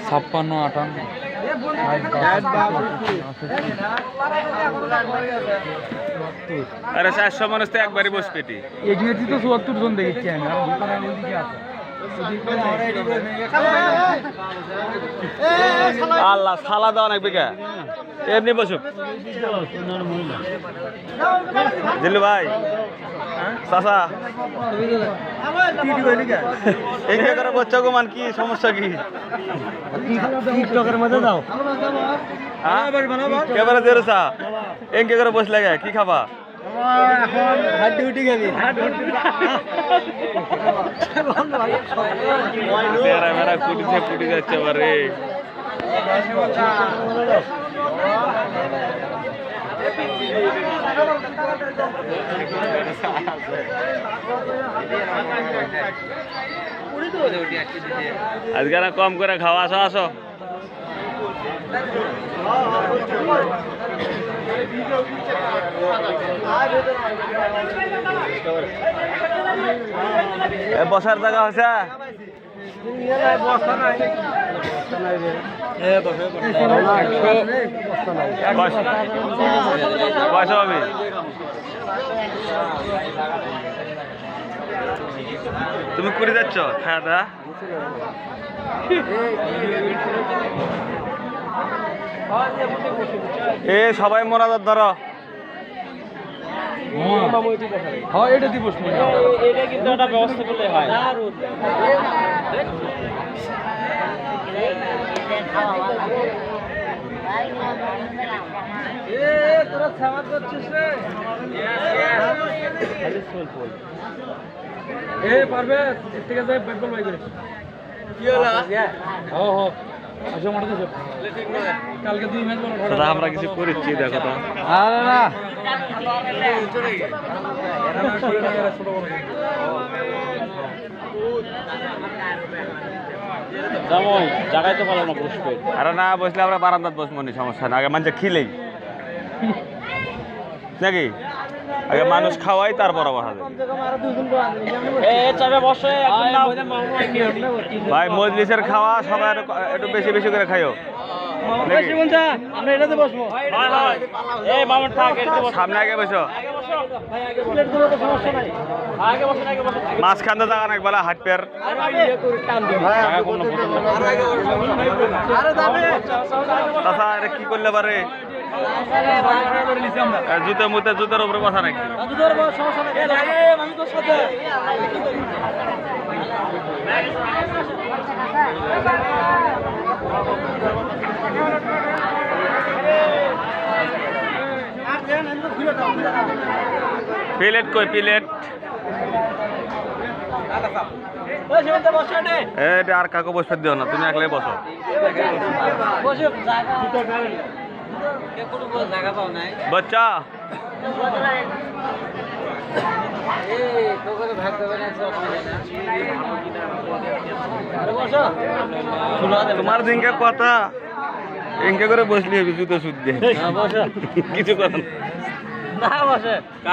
55 58 আরে 400 মানুষ তো একবারই বস পেটি এগিয়েছি তো 74 জন দেখেছি আমি আর দোকানে ওইদিকে আছে আল্লাহ সালা দাও অনেক বিঘা এমনি বসুক জিল্লু ভাই চাচা এঙ্গে করে বচ্চা গোমান কি সমস্যা কি টিকটকের মধ্যে দাও এবারে দেরসা এঙ্গে করে বসলে গে কি খাবা হাড্ডি উঠি খাবি মেরা মেরা ফুটি যাচ্ছে বারে আজকে না কম করে খাওয়া আসো আসো বসার জায়গা হয়েছে পয়সা হবে তুমি করে যাচ্ছ হ্যাঁ দা এ সবাই মোনাজাত ধরো হ্যাঁ এটা দিবস এটা কিন্তু একটা ব্যবস্থা করলে হয় তোরা ছামাত করছিস রে এ পারবে এর থেকে যাই পেট্রোল বাই করে কি হলো ও হো আচ্ছা মোটা তো কালকে 2 ম্যাচ বলো দাদা আমরা কিছু করেছি দেখো তো আরে না যেমন জায়গায় তো পারো না বসবে আরে না বসলে আমরা বারান্দাত বসবো নি সমস্যা না আগে মানুষ খিলেই নাকি আগে মানুষ খাওয়াই তারপর বসা যায় ভাই মজলিসের খাওয়া সবাই একটু বেশি বেশি করে খাইও সামনে আগে বসো মাঝখানে জায়গা নাকি বলা হাট পেয়ার চাচা এটা কি করলে পারে জুতো মুতে জুতোর উপরে বসা নাকি প্লেট কই প্লেট এটা আর কাকু বসে দিও না তুমি একলাই বসো বাচ্চা তোমার দিনকে কথা এনকে করে বসলি হবে জুতো সুদ দিয়ে কিছু কথা না বসে